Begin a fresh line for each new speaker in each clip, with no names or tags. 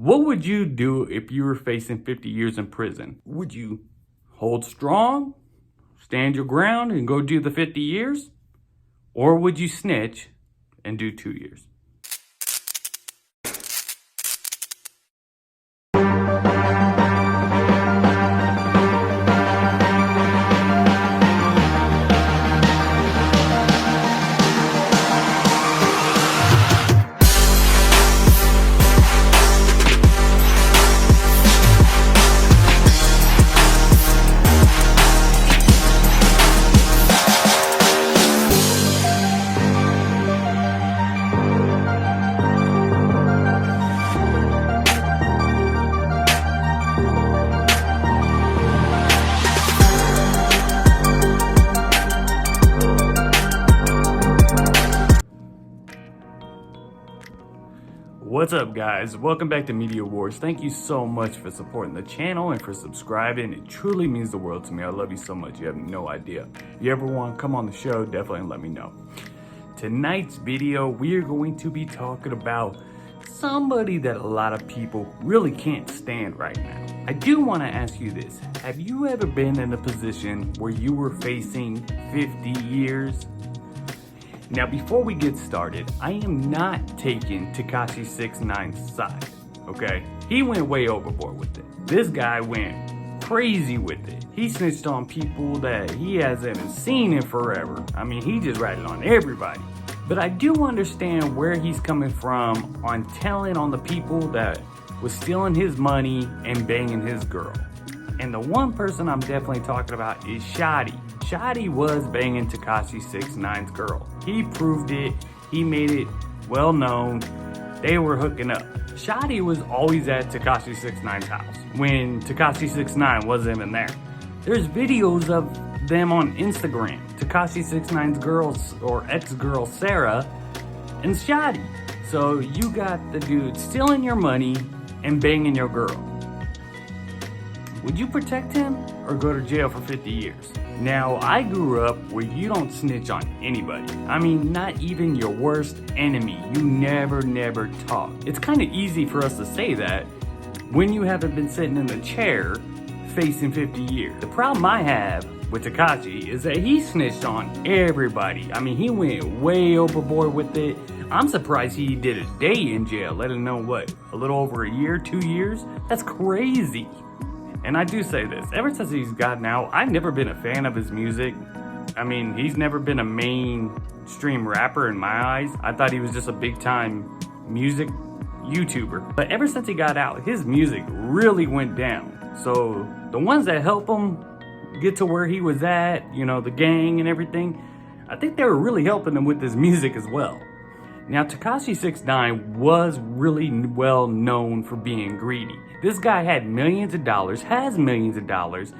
What would you do if you were facing 50 years in prison? Would you hold strong, stand your ground, and go do the 50 years? Or would you snitch and do 2 years? What's up, guys? Welcome back to Media Wars. Thank you so much for supporting the channel and for subscribing. It truly means the world to me. I love you so much. You have no idea. If you ever want to come on the show, definitely let me know. Tonight's video, we are going to be talking about somebody that a lot of people really can't stand right now. I do want to ask you this. Have you ever been in a position where you were facing 50 years? Now, before we get started, I am not taking Tekashi 6ix9ine's side, okay? He went way overboard with it. This guy went crazy with it. He snitched on people that he hasn't seen in forever. I mean, he just ratted on everybody. But I do understand where he's coming from on telling on the people that was stealing his money and banging his girl. And the one person I'm definitely talking about is Shotty. Shotty was banging Tekashi 6ix9ine's girl. He proved it. He made it well known. They were hooking up. Shotty was always at Tekashi 6ix9ine's house when Tekashi 6ix9ine wasn't even there. There's videos of them on Instagram. Tekashi 6ix9ine's girls or ex-girl Sarah and Shotty. So you got the dude stealing your money and banging your girl. Would you protect him or go to jail for 50 years? Now, I grew up where you don't snitch on anybody. I mean, not even your worst enemy. You never talk. It's kind of easy for us to say that when you haven't been sitting in the chair facing 50 years. The problem I have with Tekashi is that he snitched on everybody. I mean, he went way overboard with it. I'm surprised he did a day in jail, let alone what, a little over a year, 2 years? That's crazy. And I do say this, ever since he's gotten out, I've never been a fan of his music. I mean, he's never been a mainstream rapper in my eyes. I thought he was just a big time music YouTuber. But ever since he got out, his music really went down. So the ones that help him get to where he was at, you know, the gang and everything, I think they were really helping him with his music as well. Now, Tekashi 6ix9ine was really well known for being greedy. This guy had millions of dollars, has millions of dollars,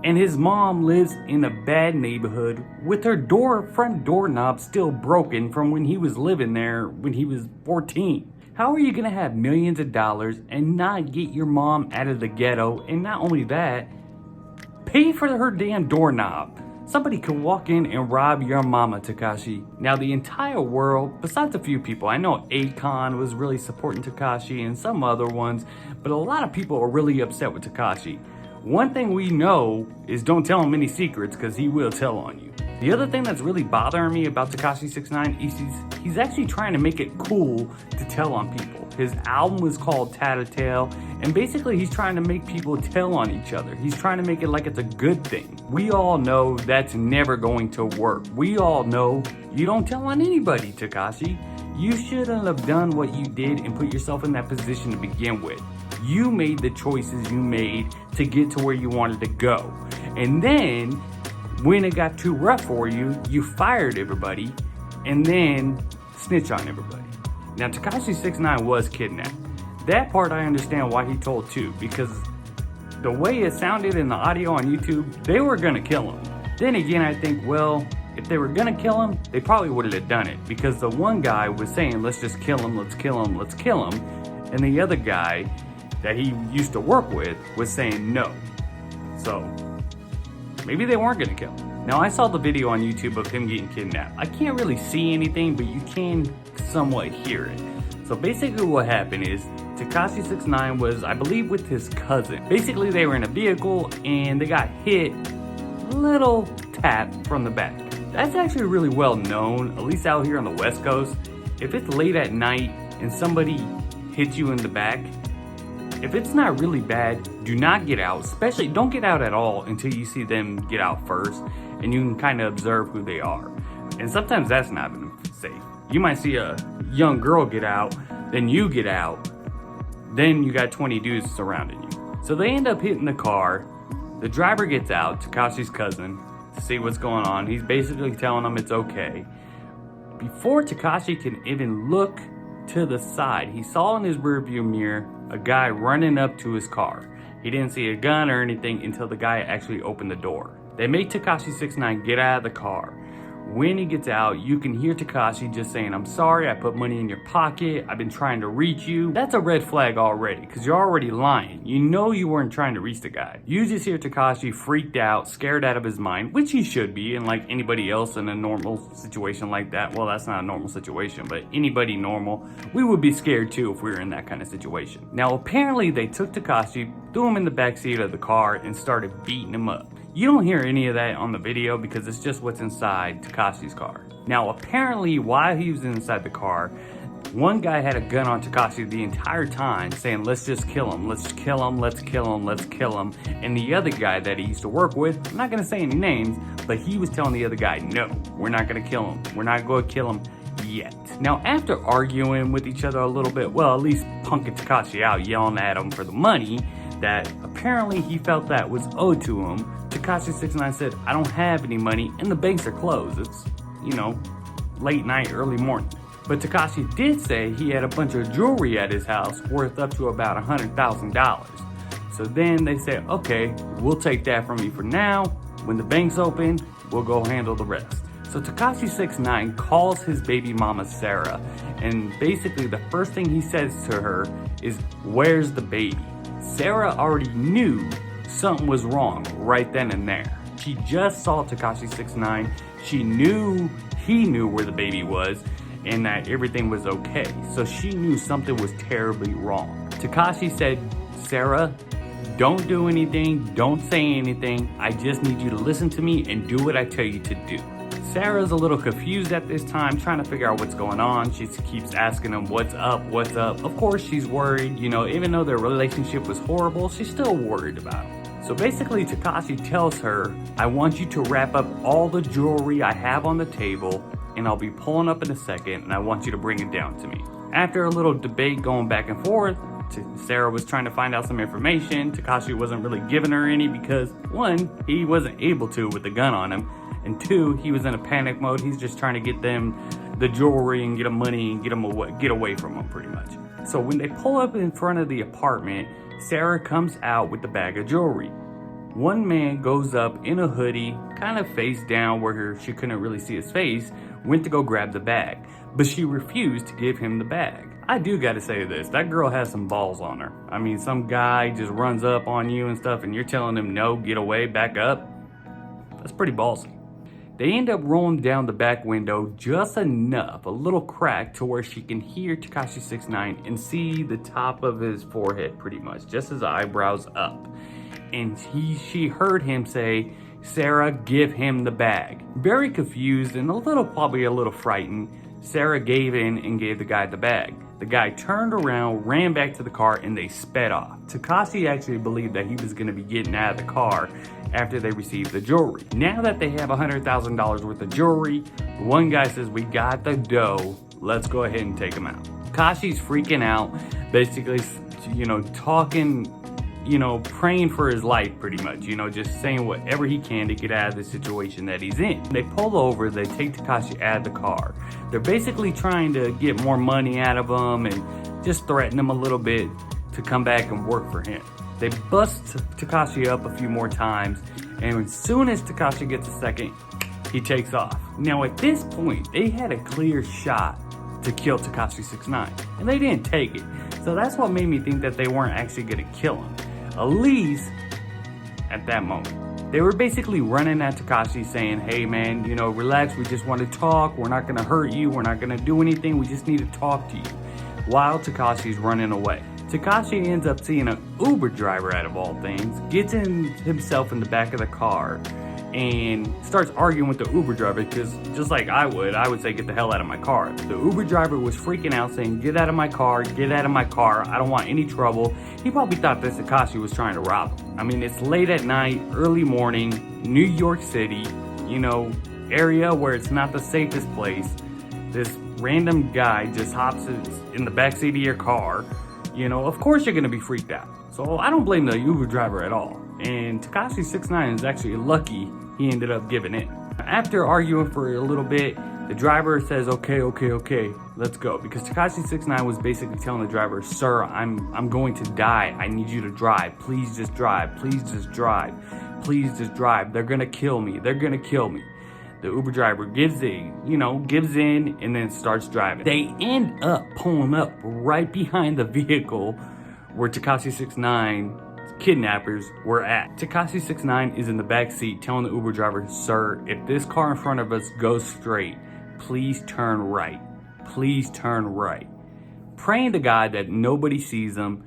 and his mom lives in a bad neighborhood with her front doorknob still broken from when he was living there when he was 14. How are you gonna have millions of dollars and not get your mom out of the ghetto, and not only that, pay for her damn doorknob? Somebody could walk in and rob your mama, Tekashi. Now, the entire world, besides a few people, I know Akon was really supporting Tekashi and some other ones, but a lot of people are really upset with Tekashi. One thing we know is don't tell him any secrets, because he will tell on you. The other thing that's really bothering me about Tekashi 6ix9ine is he's actually trying to make it cool to tell on people. His album was called Tattletale, and basically he's trying to make people tell on each other. He's trying to make it like it's a good thing. We all know that's never going to work. We all know you don't tell on anybody, Tekashi. You shouldn't have done what you did and put yourself in that position to begin with. You made the choices you made to get to where you wanted to go. And then, when it got too rough for you, you fired everybody and then snitch on everybody. Now, Tekashi 6ix9ine was kidnapped. That part I understand why he told too, because the way it sounded in the audio on YouTube, they were gonna kill him. Then again, I think, well, if they were gonna kill him, they probably wouldn't have done it, because the one guy was saying, let's just kill him, let's kill him, let's kill him. And the other guy that he used to work with was saying no. So maybe they weren't gonna kill him. Now, I saw the video on YouTube of him getting kidnapped. I can't really see anything, but you can somewhat hear it. So basically what happened is Tekashi 6ix9ine was, I believe, with his cousin. Basically, they were in a vehicle and they got hit a little tap from the back. That's actually really well known, at least out here on the West Coast. If it's late at night and somebody hits you in the back, if it's not really bad, do not get out. Especially, don't get out at all until you see them get out first and you can kind of observe who they are. And sometimes that's not even safe. You might see a young girl get out, then you get out, then you got 20 dudes surrounding you. So they end up hitting the car. The driver gets out, Tekashi's cousin, to see what's going on. He's basically telling them it's okay. Before Tekashi can even look to the side, he saw in his rearview mirror a guy running up to his car. He didn't see a gun or anything until the guy actually opened the door. They made Tekashi 6ix9ine get out of the car. When he gets out, you can hear Tekashi just saying, "I'm sorry, I put money in your pocket. I've been trying to reach you." That's a red flag already, because you're already lying. You know you weren't trying to reach the guy. You just hear Tekashi freaked out, scared out of his mind, which he should be, and like anybody else in a normal situation like that. Well, that's not a normal situation, but anybody normal, we would be scared too if we were in that kind of situation. Now, apparently they took Tekashi, threw him in the backseat of the car, and started beating him up. You don't hear any of that on the video because it's just what's inside Tekashi's car. Now, apparently, while he was inside the car, one guy had a gun on Tekashi the entire time saying, "Let's just kill him, let's kill him, let's kill him, let's kill him." And the other guy that he used to work with, I'm not gonna say any names, but he was telling the other guy, "No, we're not gonna kill him. We're not gonna kill him yet." Now, after arguing with each other a little bit, well, at least punking Tekashi out, yelling at him for the money that apparently he felt that was owed to him, Tekashi 6ix9ine said, "I don't have any money and the banks are closed. It's, late night, early morning." But Tekashi did say he had a bunch of jewelry at his house worth up to about $100,000. So then they said, "Okay, we'll take that from you for now. When the bank's open, we'll go handle the rest." So Tekashi 6ix9ine calls his baby mama Sarah, and basically the first thing he says to her is, "Where's the baby?" Sarah already knew something was wrong right then and there. She just saw Tekashi 6ix9ine. She knew he knew where the baby was and that everything was okay. So she knew something was terribly wrong. Tekashi said, "Sarah, don't do anything. Don't say anything. I just need you to listen to me and do what I tell you to do." Sarah's a little confused at this time, trying to figure out what's going on. She keeps asking him, "What's up? What's up?" Of course, she's worried. Even though their relationship was horrible, she's still worried about him. So basically, Tekashi tells her, "I want you to wrap up all the jewelry I have on the table, and I'll be pulling up in a second, and I want you to bring it down to me." After a little debate going back and forth, Sarah was trying to find out some information. Tekashi wasn't really giving her any because, one, he wasn't able to with the gun on him, and two, he was in a panic mode. He's just trying to get them the jewelry and get them money and get away from them pretty much. So when they pull up in front of the apartment, Sarah comes out with the bag of jewelry. One man goes up in a hoodie, kind of face down where she couldn't really see his face, went to go grab the bag, but she refused to give him the bag. I do gotta say this, that girl has some balls on her. I mean, some guy just runs up on you and stuff and you're telling him, "No, get away, back up." That's pretty ballsy. They end up rolling down the back window just enough, a little crack to where she can hear Tekashi 6ix9ine and see the top of his forehead pretty much, just his eyebrows up. And she heard him say, "Sarah, give him the bag." Very confused and probably a little frightened, Sarah gave in and gave the guy the bag. The guy turned around, ran back to the car, and they sped off. Tekashi actually believed that he was going to be getting out of the car after they received the jewelry. Now that they have $100,000 worth of jewelry, one guy says, "We got the dough. Let's go ahead and take him out." Tekashi's freaking out, basically, talking, praying for his life pretty much, just saying whatever he can to get out of the situation that he's in. They pull over, they take Tekashi out of the car. They're basically trying to get more money out of him and just threaten him a little bit to come back and work for him. They bust Tekashi up a few more times, and as soon as Tekashi gets a second, he takes off. Now at this point, they had a clear shot to kill Tekashi 6ix9ine, and they didn't take it. So that's what made me think that they weren't actually gonna kill him, at least at that moment. They were basically running at Tekashi saying, "Hey man, relax, we just want to talk, we're not gonna hurt you, we're not gonna do anything, we just need to talk to you," while Tekashi's running away. Tekashi ends up seeing an Uber driver, out of all things, gets himself in the back of the car and starts arguing with the Uber driver, because just like I would say, get the hell out of my car. The Uber driver was freaking out, saying, get out of my car, get out of my car, I don't want any trouble. He probably thought that Tekashi was trying to rob him. I mean, it's late at night, early morning, New York City, you know, area where it's not the safest place. This random guy just hops in the backseat of your car. You know, of course you're gonna be freaked out. So I don't blame the Uber driver at all. And Tekashi 6ix9ine is actually lucky he ended up giving in. After arguing for a little bit, the driver says, okay, let's go. Because Tekashi 6ix9ine was basically telling the driver, sir, I'm going to die. I need you to drive. Please just drive. Please just drive. Please just drive. They're gonna kill me. They're gonna kill me. The Uber driver gives in and then starts driving. They end up pulling up right behind the vehicle where Tekashi 6ix9ine's kidnappers were at. Tekashi 6ix9ine is in the back seat telling the Uber driver, sir, if this car in front of us goes straight, please turn right. Please turn right. Praying to God that nobody sees him.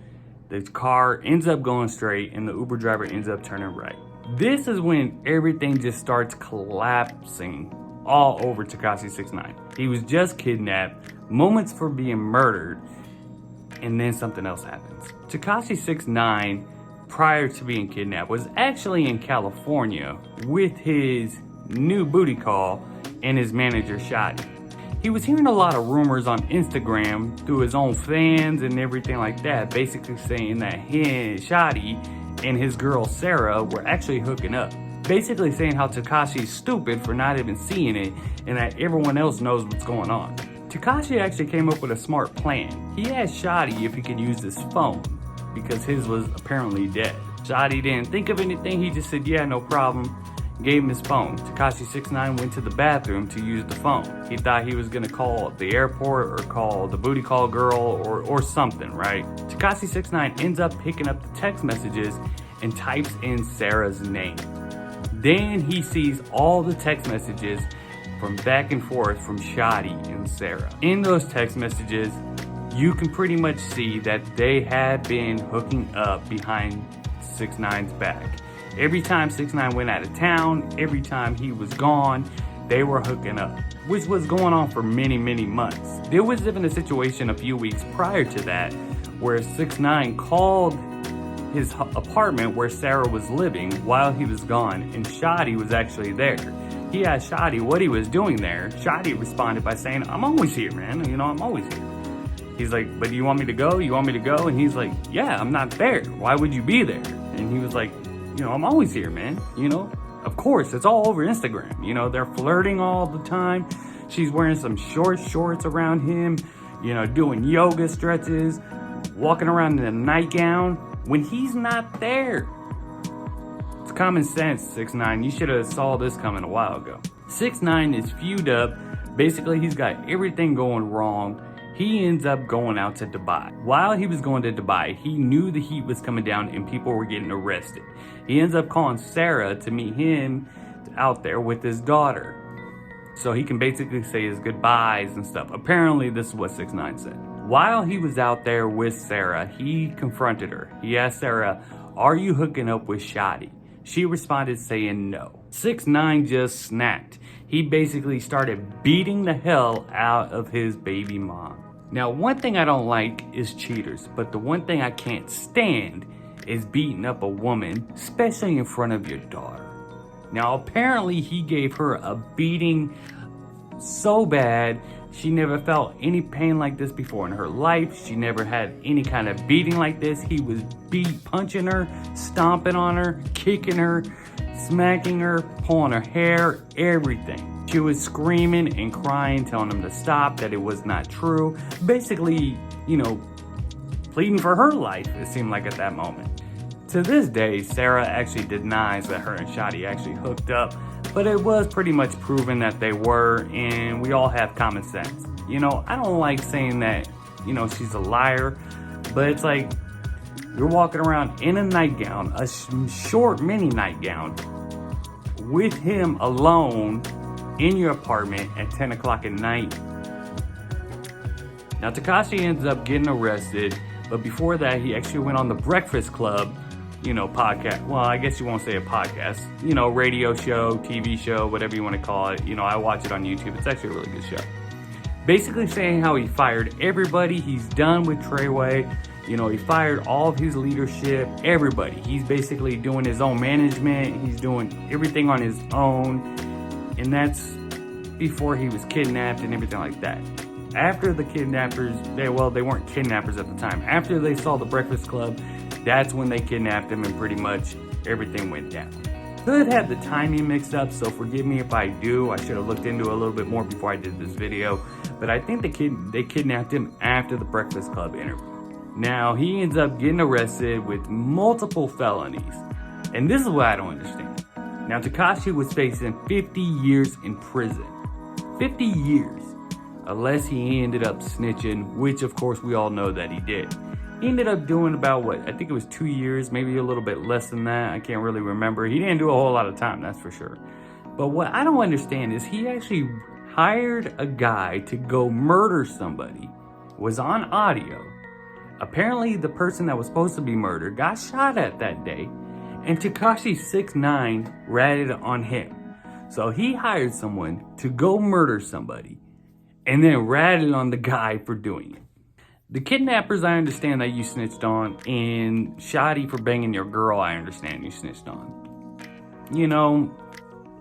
The car ends up going straight and the Uber driver ends up turning right. This is when everything just starts collapsing all over Tekashi 6ix9ine. He was just kidnapped, moments for being murdered, and then something else happens. Tekashi 6ix9ine, prior to being kidnapped, was actually in California with his new booty call and his manager, Shotty. He was hearing a lot of rumors on Instagram through his own fans and everything like that, basically saying that Shotty and his girl Sarah were actually hooking up. Basically saying how Tekashi's stupid for not even seeing it and that everyone else knows what's going on. Tekashi actually came up with a smart plan. He asked Shotty if he could use his phone because his was apparently dead. Shotty didn't think of anything, he just said, yeah, no problem. Gave him his phone. Tekashi 6ix9ine went to the bathroom to use the phone. He thought he was gonna call the airport or call the booty call girl or something, right? Tekashi 6ix9ine ends up picking up the text messages and types in Sarah's name. Then he sees all the text messages from back and forth from Shotty and Sarah. In those text messages, you can pretty much see that they had been hooking up behind 6ix9ine's back. Every time 6ix9ine went out of town, every time he was gone, they were hooking up, which was going on for many, many months. There was even a situation a few weeks prior to that where 6ix9ine called his apartment where Sarah was living while he was gone, and Shotty was actually there. He asked Shotty what he was doing there. Shotty responded by saying, I'm always here, man. You know, I'm always here. He's like, but do you want me to go? You want me to go? And he's like, yeah, I'm not there. Why would you be there? And he was like, you know, I'm always here, man. You know, of course, it's all over Instagram. You know, they're flirting all the time. She's wearing some short shorts around him, you know, doing yoga stretches, walking around in a nightgown when he's not there. It's common sense, 6ix9ine. You should have saw this coming a while ago. 6ix9ine is fewed up. Basically, he's got everything going wrong. He ends up going out to Dubai. While he was going to Dubai, he knew the heat was coming down and people were getting arrested. He ends up calling Sarah to meet him out there with his daughter, so he can basically say his goodbyes and stuff. Apparently, this is what 6ix9ine said. While he was out there with Sarah, he confronted her. He asked Sarah, are you hooking up with Shotty? She responded saying no. 6ix9ine just snapped. He basically started beating the hell out of his baby mom. Now, one thing I don't like is cheaters, but the one thing I can't stand is beating up a woman, especially in front of your daughter. Now, apparently he gave her a beating so bad, she never felt any pain like this before in her life. She never had any kind of beating like this. He was punching her, stomping on her, kicking her, smacking her, pulling her hair, everything. She was screaming and crying, telling him to stop, that it was not true. Basically, you know, pleading for her life, it seemed like at that moment. To this day, Sarah actually denies that her and Shotty actually hooked up, but it was pretty much proven that they were, and we all have common sense. You know, I don't like saying that, you know, she's a liar, but it's like, you're walking around in a nightgown, a short mini nightgown, with him alone in your apartment at 10 o'clock at night. Now, Tekashi ends up getting arrested, But before that, he actually went on the Breakfast Club, podcast. Well, I guess you won't say a podcast, radio show, TV show, whatever you want to call it. I watch it on YouTube. It's actually a really good show. Basically saying how he fired everybody. He's done with Treyway. He fired all of his leadership, everybody. He's basically doing his own management. He's doing everything on his own. And that's before he was kidnapped and everything like that. After the kidnappers, they weren't kidnappers at the time. After they saw the Breakfast Club, that's when they kidnapped him and pretty much everything went down. Could have the timing mixed up, so forgive me if I do. I should have looked into it a little bit more before I did this video. But I think they kidnapped him after the Breakfast Club interview. Now, he ends up getting arrested with multiple felonies. And this is what I don't understand. Now, Tekashi was facing 50 years in prison. 50 years. Unless he ended up snitching, which of course we all know that he did. He ended up doing about I think it was 2 years, maybe a little bit less than that. I can't really remember. He didn't do a whole lot of time, that's for sure. But what I don't understand is he actually hired a guy to go murder somebody. Was on audio. Apparently the person that was supposed to be murdered got shot at that day. And Tekashi 6ix9ine ratted on him. So he hired someone to go murder somebody. And then ratted on the guy for doing it. The kidnappers, I understand that you snitched on. And Shoddy for banging your girl, I understand you snitched on.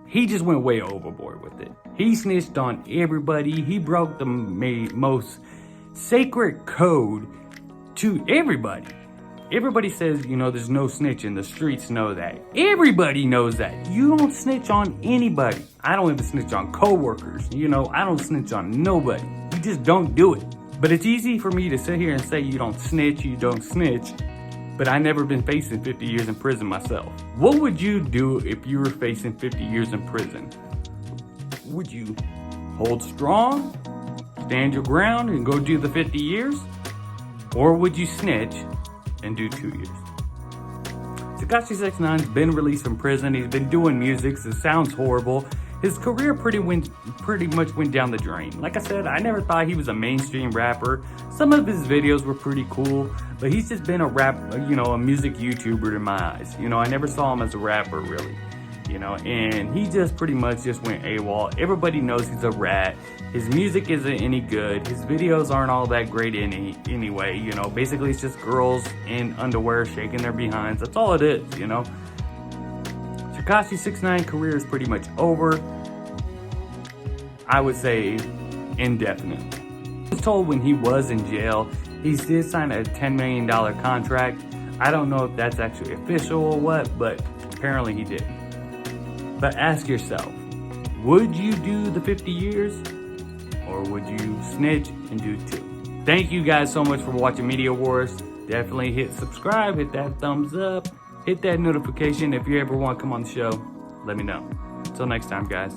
He just went way overboard with it. He snitched on everybody. He broke the most sacred code to everybody. Everybody says, there's no snitching. The streets know that. Everybody knows that. You don't snitch on anybody. I don't even snitch on coworkers. I don't snitch on nobody. You just don't do it. But it's easy for me to sit here and say you don't snitch, but I never been facing 50 years in prison myself. What would you do if you were facing 50 years in prison? Would you hold strong, stand your ground, and go do the 50 years? Or would you snitch and do 2 years? Tekashi 6ix9ine's been released from prison. He's been doing music. It sounds horrible. His career pretty much went down the drain. Like I said, I never thought he was a mainstream rapper. Some of his videos were pretty cool, but he's just been a music YouTuber in my eyes. I never saw him as a rapper really. And he just pretty much just went AWOL. Everybody knows he's a rat. His music isn't any good. His videos aren't all that great anyway. Basically it's just girls in underwear shaking their behinds. That's all it is, Tekashi 6ix9ine career is pretty much over. I would say indefinitely. I was told when he was in jail, he did sign a $10 million contract. I don't know if that's actually official or what, but apparently he did. But ask yourself, would you do the 50 years? Or would you snitch and do 2? Thank you guys so much for watching Media Wars. Definitely hit subscribe, hit that thumbs up, hit that notification. If you ever want to come on the show, let me know. Until next time, guys.